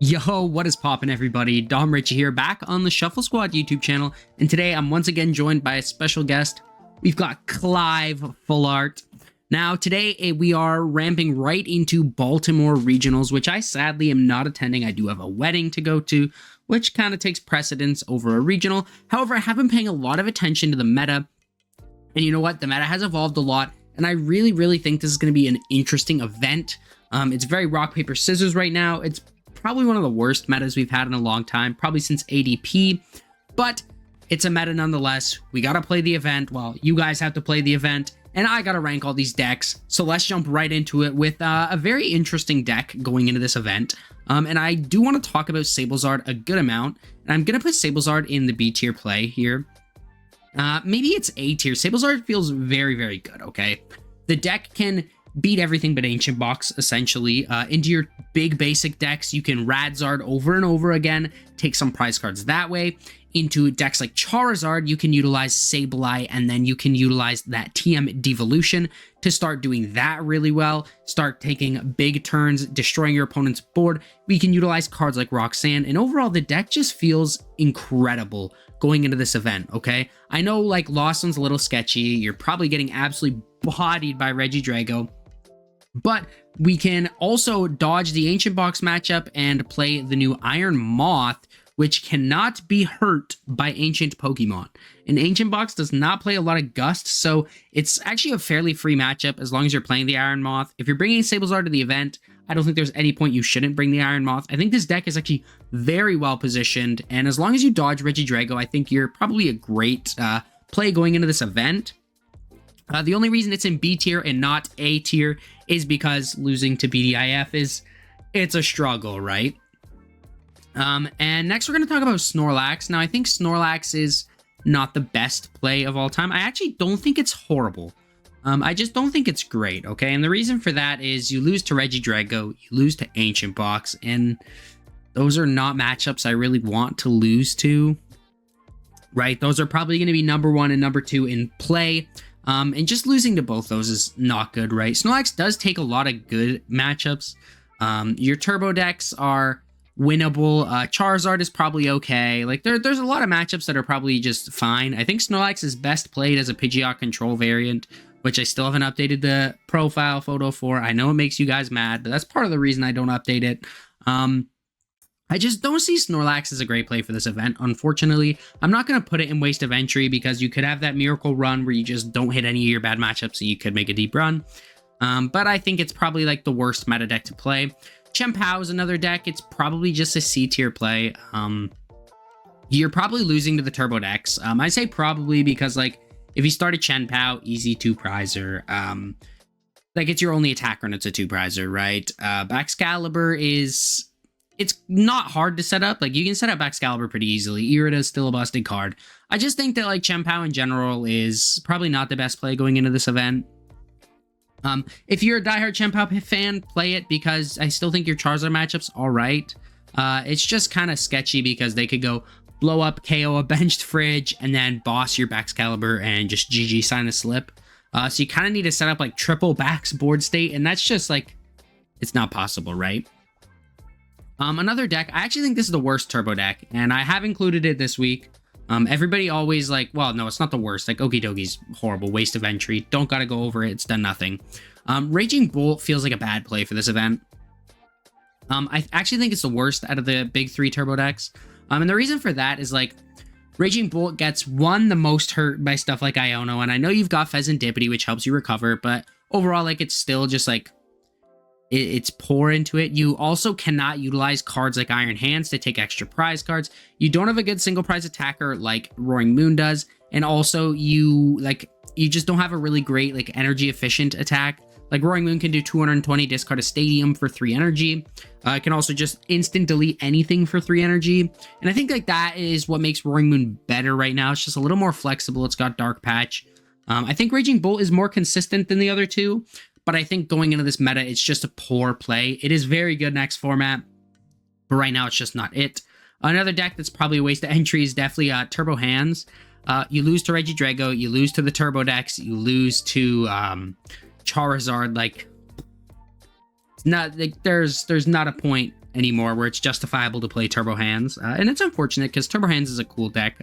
Yo, what is poppin', everybody? Dom Richie here, back on the Shuffle Squad YouTube channel, and today I'm once again joined by a special guest. We've got Clive Fullart. Now, today we are ramping right into Baltimore regionals, which I sadly am not attending. I do have a wedding to go to, which kind of takes precedence over a regional. However, I have been paying a lot of attention to the meta, and you know what? The meta has evolved a lot, and I really think this is going to be an interesting event. It's very rock, paper, scissors right now. It's probably one of the worst metas we've had in a long time, probably since ADP, but it's a meta nonetheless. We got to play the event. Well, you guys have to play the event, and I got to rank all these decks. So let's jump right into it with a very interesting deck going into this event. And I do want to talk about Sablezard a good amount, and I'm going to put Sablezard in the B tier play here. Maybe it's A tier. Sablezard feels very good, okay? The deck can beat everything but Ancient Box, essentially. Into your big basic decks, you can Radzard over and over again, take some prize cards that way. Into decks like Charizard, you can utilize Sableye, and then you can utilize that TM Devolution to start doing that really well. Start taking big turns, destroying your opponent's board. We can utilize cards like Roxanne, and overall, the deck just feels incredible going into this event, okay? I know, like, Lawson's a little sketchy. You're probably getting absolutely bodied by Regidrago, but we can also dodge the Ancient Box matchup and play the new Iron Moth, which cannot be hurt by Ancient Pokemon. And Ancient Box does not play a lot of Gust, so it's actually a fairly free matchup as long as you're playing the Iron Moth. If you're bringing Sablezard to the event, I don't think there's any point you shouldn't bring the Iron Moth. I think this deck is actually very well positioned, and as long as you dodge Regidrago, I think you're probably a great play going into this event. The only reason it's in B tier and not A tier is because losing to BDIF it's a struggle, right? And next we're going to talk about Snorlax. Now, I think Snorlax is not the best play of all time. I actually don't think it's horrible. I just don't think it's great, okay? And the reason for that is you lose to Regidrago, you lose to Ancient Box, and those are not matchups I really want to lose to, right? Those are probably going to be number 1 and number 2 in play. And just losing to both those is not good, right? Snorlax does take a lot of good matchups. Your turbo decks are winnable. Charizard is probably okay. Like, there's a lot of matchups that are probably just fine. I think Snorlax is best played as a Pidgeot control variant, which I still haven't updated the profile photo for. I know it makes you guys mad, but that's part of the reason I don't update it. I just don't see Snorlax as a great play for this event, unfortunately. I'm not going to put it in waste of entry because you could have that miracle run where you just don't hit any of your bad matchups, so you could make a deep run. But I think it's probably like the worst meta deck to play. Chien-Pao is another deck. It's probably just a C tier play. You're probably losing to the turbo decks. I say probably because, like, if you start a Chien-Pao, easy 2-prizer. Like, it's your only attacker and it's a 2-prizer, right? Baxcalibur is... It's not hard to set up. Like, you can set up Baxcalibur pretty easily. Irida is still a busted card. I just think that, like, Chien-Pao in general is probably not the best play going into this event. If you're a diehard Chien-Pao fan, play it because I still think your Charizard matchup's all right. It's just kind of sketchy because they could go blow up, KO a benched Fridge, and then boss your Baxcalibur and just GG sign a slip. So you kind of need to set up, like, triple Bax board state, and that's just, like, it's not possible, right? Another deck, I actually think this is the worst turbo deck, and I have included it this week. Everybody always like, well, no, it's not the worst. Like, Okie Doki's horrible, waste of entry. Don't gotta go over it, it's done nothing. Raging Bolt feels like a bad play for this event. I actually think it's the worst out of the big 3 turbo decks. And the reason for that is, like, Raging Bolt gets, one, the most hurt by stuff like Iono, and I know you've got Pheasantipity, which helps you recover, but overall, like, it's still just, like, it's poor into it. You also cannot utilize cards like Iron Hands to take extra prize cards. You don't have a good single prize attacker like Roaring Moon does. And also you just don't have a really great, like, energy efficient attack. Like, Roaring Moon can do 220, discard a Stadium for 3 energy. It can also just instant delete anything for 3 energy. And I think, like, that is what makes Roaring Moon better right now. It's just a little more flexible. It's got Dark Patch. I think Raging Bolt is more consistent than the other two. But I think going into this meta, it's just a poor play. It is very good next format, but right now it's just not it. Another deck that's probably a waste of entry is definitely Turbo Hands. You lose to Regidrago, you lose to the Turbo decks, you lose to Charizard. Like, it's not like there's not a point anymore where it's justifiable to play Turbo Hands. And it's unfortunate because Turbo Hands is a cool deck.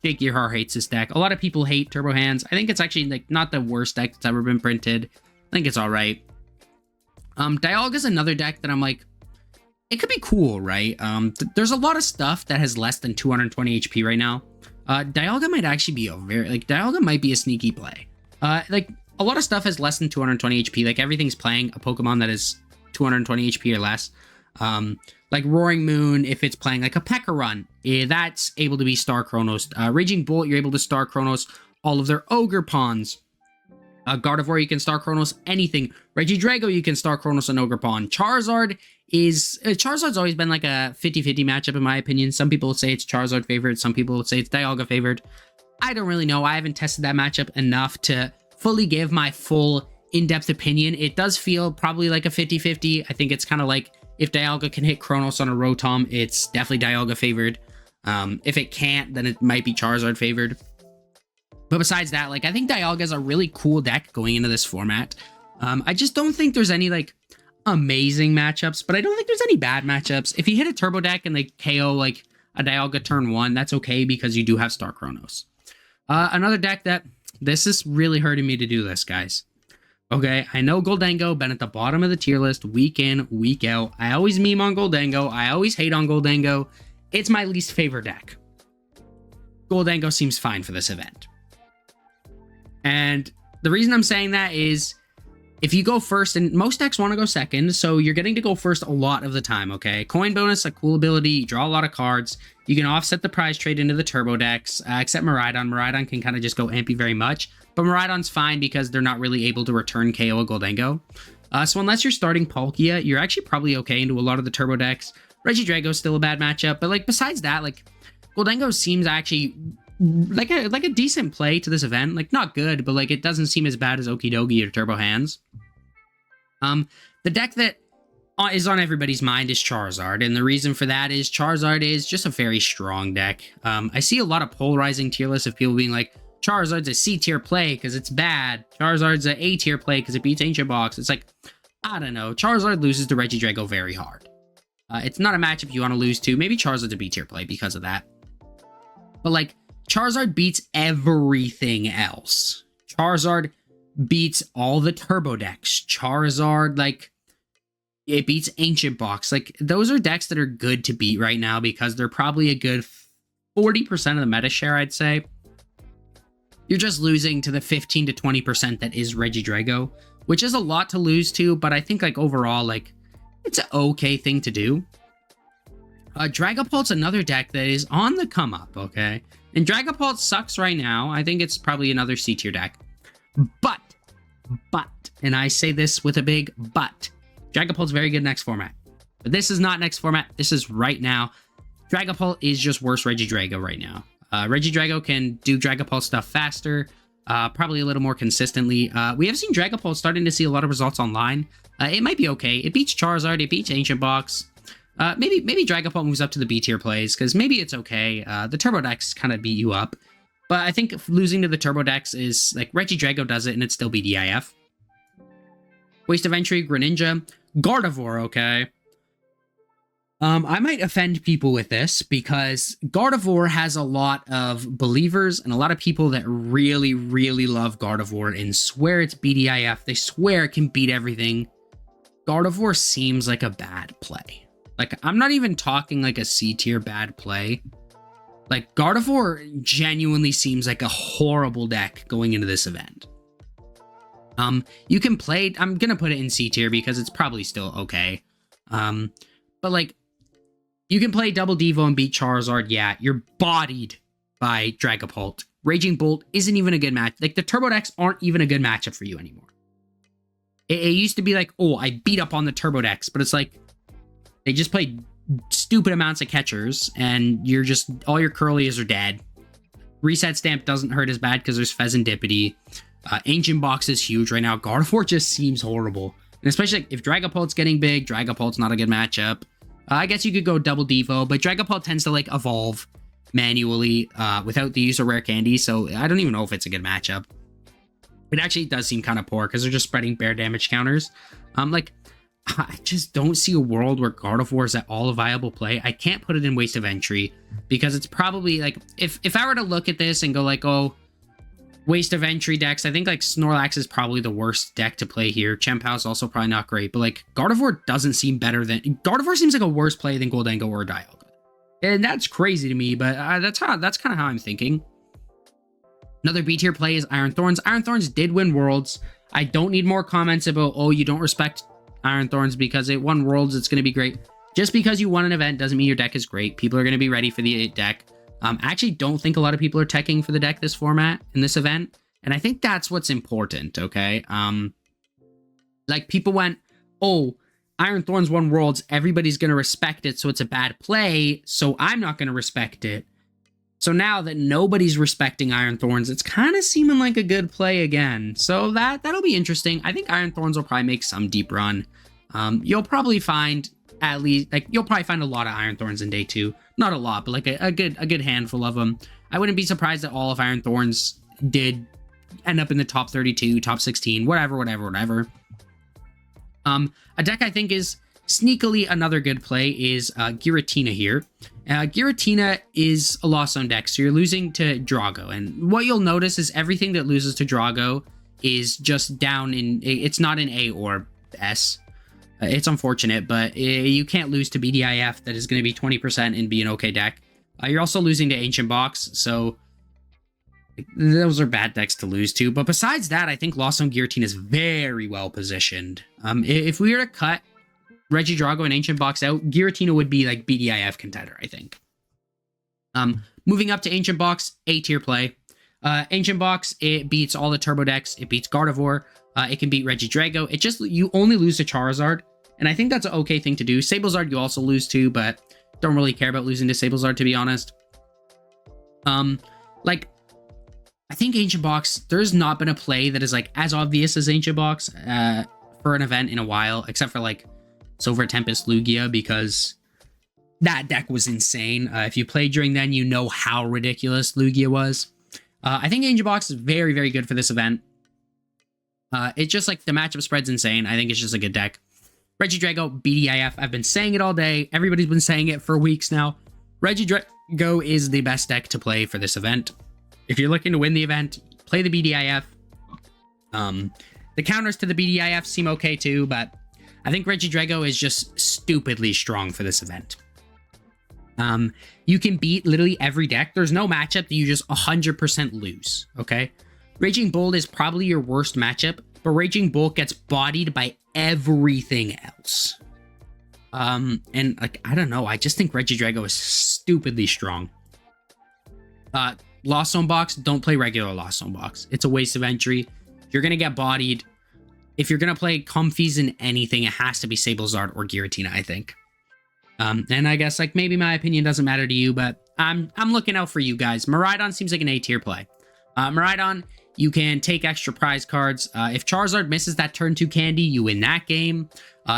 Jake Gearhart hates this deck. A lot of people hate Turbo Hands. I think it's actually like not the worst deck that's ever been printed. I think it's all right. Dialga is another deck that I'm like, it could be cool, right? There's a lot of stuff that has less than 220 HP right now. Dialga might actually be a Dialga might be a sneaky play. Like a lot of stuff has less than 220 HP. Like everything's playing a Pokemon that is 220 HP or less. Like Roaring Moon, if it's playing like a P.E.K.K.A run, that's able to be Star Chronos. Raging Bolt, you're able to Star Chronos all of their Ogre Pawns. Gardevoir, you can Star Chronos anything. Regidrago, you can Star Chronos an Ogre Pawn. Charizard's always been like a 50-50 matchup in my opinion. Some people would say it's Charizard favored, some people would say it's Dialga favored. I don't really know. I haven't tested that matchup enough to fully give my full in-depth opinion. It does feel probably like a 50-50. I think it's kind of like if Dialga can hit Chronos on a Rotom, it's definitely Dialga favored. If it can't, then it might be Charizard favored. But besides that, like, I think Dialga is a really cool deck going into this format. I just don't think there's any, like, amazing matchups, but I don't think there's any bad matchups. If you hit a Turbo deck and they KO, like, a Dialga turn 1, that's okay because you do have Star Chronos. Another deck that... This is really hurting me to do this, guys. Okay, I know Goldengo been at the bottom of the tier list week in, week out. I always meme on Goldengo. I always hate on Goldengo. It's my least favorite deck. Goldengo seems fine for this event. And the reason I'm saying that is if you go first, and most decks want to go second, so you're getting to go first a lot of the time, okay? Coin bonus, a cool ability, you draw a lot of cards. You can offset the prize trade into the turbo decks, except Miraidon. Miraidon can kind of just go ampy very much, but Miraidon's fine because they're not really able to return KO a Goldengo. So unless you're starting Palkia, you're actually probably okay into a lot of the turbo decks. Regidrago's still a bad matchup, but like besides that, like Goldengo seems actually like a decent play to this event. Like not good, but like it doesn't seem as bad as Okidogi or Turbo Hands. The deck that is on everybody's mind is Charizard, and the reason for that is Charizard is just a very strong deck. I see a lot of polarizing tier lists of people being like, Charizard's a C tier play because it's bad. Charizard's a A tier play because it beats Ancient Box. It's like, I don't know. Charizard loses to Regidrago very hard. It's not a matchup you want to lose to. Maybe Charizard's a B tier play because of that. But like, Charizard beats everything else. Charizard beats all the turbo decks. Charizard, like, it beats Ancient Box. Like, those are decks that are good to beat right now because they're probably a good 40% of the meta share, I'd say. You're just losing to the 15 to 20% that is Regidrago, which is a lot to lose to, but I think, like, overall, like, it's an okay thing to do. Dragapult's another deck that is on the come up, okay? And Dragapult sucks right now. I think it's probably another C tier deck. But, and I say this with a big but, Dragapult's very good next format. But this is not next format. This is right now. Dragapult is just worse Regidrago right now. Regidrago can do Dragapult stuff faster, probably a little more consistently. We have seen Dragapult starting to see a lot of results online. It might be okay. It beats Charizard. It beats Ancient Box. Maybe Dragapult moves up to the B tier plays, because maybe it's okay. The Turbo decks kind of beat you up. But I think losing to the Turbo decks is, like, Regidrago does it, and it's still BDIF. Waste of Entry, Greninja, Gardevoir, okay? I might offend people with this, because Gardevoir has a lot of believers and a lot of people that really, really love Gardevoir and swear it's BDIF. They swear it can beat everything. Gardevoir seems like a bad play. Like, I'm not even talking like a C tier bad play. Like, Gardevoir genuinely seems like a horrible deck going into this event. You can play, I'm gonna put it in C tier because it's probably still okay. But like, you can play Double Devo and beat Charizard, yeah, you're bodied by Dragapult. Raging Bolt isn't even a good match. Like, the Turbo decks aren't even a good matchup for you anymore. It used to be like, oh, I beat up on the Turbo decks, but it's like, they just play stupid amounts of catchers, and you're just, all your Curlies are dead. Reset Stamp doesn't hurt as bad because there's Pheasantipity. Ancient Box is huge right now. Gardevoir just seems horrible. And especially if Dragapult's getting big, Dragapult's not a good matchup. I guess you could go Double Devo, but Dragapult tends to, like, evolve manually without the use of Rare Candy, so I don't even know if it's a good matchup. It actually does seem kind of poor because they're just spreading bear damage counters. Like, I just don't see a world where Gardevoir is at all a viable play. I can't put it in waste of entry because it's probably like, if I were to look at this and go like, oh, waste of entry decks, I think like Snorlax is probably the worst deck to play here. Chien-Pao is also probably not great, but like Gardevoir doesn't seem better than, Gardevoir seems like a worse play than Goldengo or Dialga. And that's crazy to me, but that's kind of how I'm thinking. Another B tier play is Iron Thorns. Iron Thorns did win Worlds. I don't need more comments about, oh, you don't respect Iron Thorns because it won Worlds, it's going to be great. Just because you won an event doesn't mean your deck is great. People are going to be ready for the deck. I actually don't think a lot of people are teching for the deck this format in this event. And I think that's what's important, okay? Like, people went, oh, Iron Thorns won Worlds, everybody's going to respect it, so it's a bad play, so I'm not going to respect it. So now that nobody's respecting Iron Thorns, it's kind of seeming like a good play again. So that'll be interesting. I think Iron Thorns will probably make some deep run. You'll probably find at least, like, you'll probably find a lot of Iron Thorns in day 2. Not a lot, but like a good handful of them. I wouldn't be surprised that all of Iron Thorns did end up in the top 32, top 16, whatever. A deck I think is sneakily another good play is Giratina here. Giratina is a lost zone deck, so you're losing to Drago. And what you'll notice is everything that loses to Drago is just down in, it's not in A or S. It's unfortunate, but you can't lose to BDIF that is going to be 20% and be an okay deck. You're also losing to Ancient Box, so those are bad decks to lose to. But besides that, I think Lost Zone Giratina is very well positioned. If we were to cut Regidrago and Ancient Box out, Giratina would be like BDIF contender, I think. Moving up to Ancient Box, A tier play. Ancient Box, it beats all the turbo decks. It beats Gardevoir. It can beat Regidrago. It just, you only lose to Charizard, and I think that's an okay thing to do. Sablezard you also lose to, but don't really care about losing to Sablezard, to be honest. Like, I think Ancient Box, there's not been a play that is like as obvious as Ancient Box for an event in a while, except for like Silver Tempest Lugia, because that deck was insane. If you played during then, you know how ridiculous Lugia was. I think Ancient Box is very, very good for this event. It's just like the matchup spread's insane. I think it's just a good deck. Regidrago, BDIF. I've been saying it all day. Everybody's been saying it for weeks now. Regidrago is the best deck to play for this event. If you're looking to win the event, play the BDIF. The counters to the BDIF seem okay too, but I think Regidrago is just stupidly strong for this event. You can beat literally every deck. There's no matchup that you just 100% lose, okay? Raging Bull is probably your worst matchup, but Raging Bull gets bodied by everything else. And like, I don't know, I just think Regidrago is stupidly strong. Lost Zone Box, don't play regular Lost Zone Box. It's a waste of entry. You're gonna get bodied. If you're gonna play Comfies in anything, it has to be Sablezard or Giratina, I think. And I guess like maybe my opinion doesn't matter to you, but I'm looking out for you guys. Miraidon seems like an A tier play. Miraidon, you can take extra prize cards. If Charizard misses that turn 2 candy, you win that game.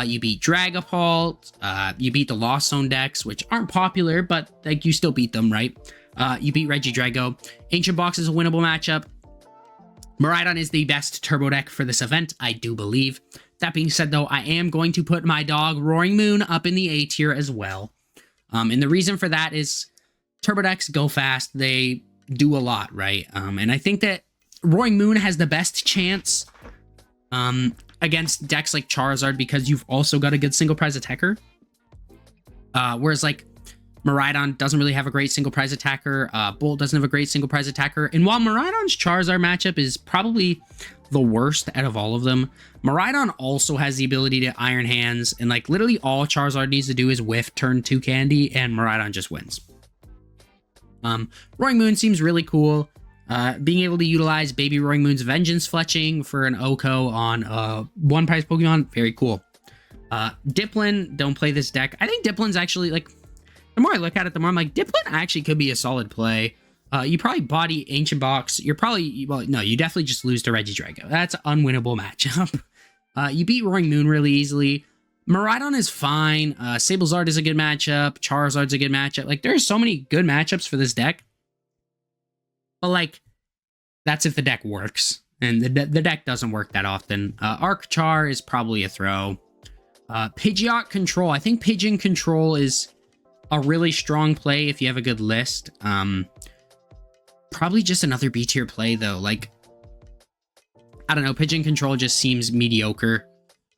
You beat Dragapult. You beat the Lost Zone decks, which aren't popular, but like you still beat them, right? You beat Regidrago. Ancient Box is a winnable matchup. Miraidon is the best turbo deck for this event, I do believe. That being said, though, I am going to put my dog Roaring Moon up in the A tier as well. And the reason for that is turbo decks go fast. They do a lot, right? And I think that Roaring Moon has the best chance against decks like Charizard because you've also got a good single prize attacker. Whereas like Miraidon doesn't really have a great single prize attacker. Bolt doesn't have a great single prize attacker. And while Miraidon's Charizard matchup is probably the worst out of all of them, Miraidon also has the ability to Iron Hands, and like literally all Charizard needs to do is whiff turn 2 candy and Miraidon just wins. Roaring Moon seems really cool. Being able to utilize Baby Roaring Moon's Vengeance Fletching for an OHKO on one prize Pokemon, very cool. Diplin, don't play this deck. I think Diplin's actually like, the more I look at it, the more I'm like, Diplin actually could be a solid play. You probably body Ancient Box. You're probably, well, no, you definitely just lose to Regidrago. That's an unwinnable matchup. You beat Roaring Moon really easily. Miraidon is fine. Sablezard is a good matchup. Charizard's a good matchup. Like, there's so many good matchups for this deck. But, like, that's if the deck works. And the deck doesn't work that often. Arc Char is probably a throw. Pidgeot Control. I think Pigeon Control is a really strong play if you have a good list. Probably just another B tier play though. Like, I don't know, Pigeon Control just seems mediocre.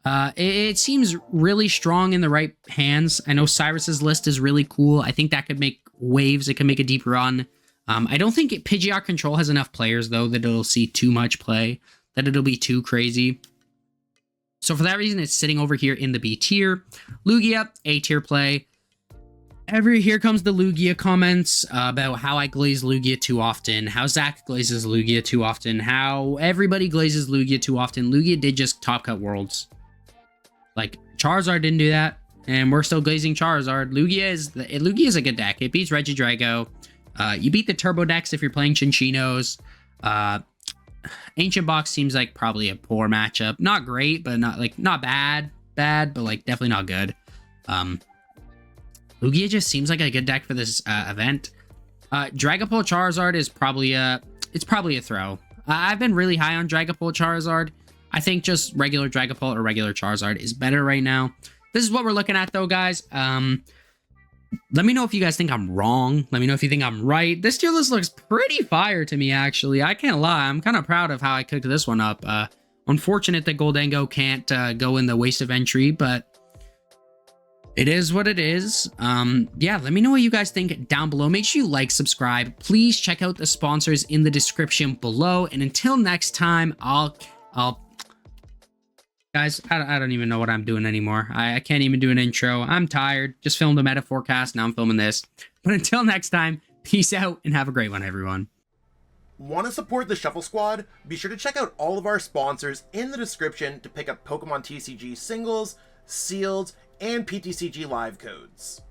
It seems really strong in the right hands. I know Cyrus's list is really cool. I think that could make waves. It could make a deep run. I don't think Pidgeot Control has enough players though that it'll see too much play, that it'll be too crazy. So for that reason, it's sitting over here in the B tier. Lugia, A tier play. Here comes the Lugia comments about how I glaze Lugia too often, how Zach glazes Lugia too often, how everybody glazes Lugia too often. Lugia did just top cut worlds. Like, Charizard didn't do that, and we're still glazing Charizard. Lugia is a good deck. It beats Regidrago. You beat the Turbo decks if you're playing Chinchinos. Ancient Box seems like probably a poor matchup. Not great, but not bad, but like definitely not good. Lugia just seems like a good deck for this event. Dragapult Charizard is probably a throw. I've been really high on Dragapult Charizard. I think just regular Dragapult or regular Charizard is better right now. This is what we're looking at though, guys. Let me know if you guys think I'm wrong. Let me know if you think I'm right. This tier list looks pretty fire to me, actually. I can't lie. I'm kind of proud of how I cooked this one up. Unfortunate that Goldango can't go in the waste of entry, but it is what it is. Yeah, let me know what you guys think down below. Make sure you like, subscribe. Please check out the sponsors in the description below. And until next time, guys, I don't even know what I'm doing anymore. I can't even do an intro. I'm tired. Just filmed a meta forecast. Now I'm filming this. But until next time, peace out and have a great one, everyone. Want to support the Shuffle Squad? Be sure to check out all of our sponsors in the description to pick up Pokemon TCG singles, sealed, and PTCG live codes.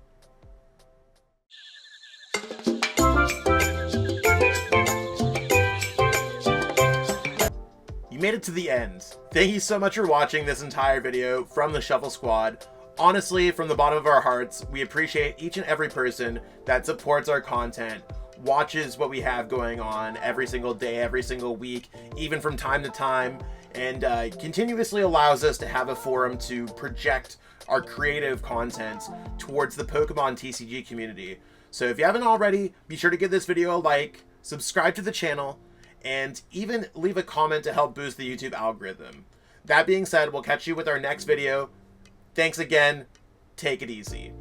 You made it to the end. Thank you so much for watching this entire video from the Shuffle Squad. Honestly, from the bottom of our hearts, we appreciate each and every person that supports our content, watches what we have going on every single day, every single week, even from time to time, and continuously allows us to have a forum to project our creative content towards the Pokemon TCG community. So if you haven't already, be sure to give this video a like, subscribe to the channel, and even leave a comment to help boost the YouTube algorithm. That being said, we'll catch you with our next video. Thanks again. Take it easy.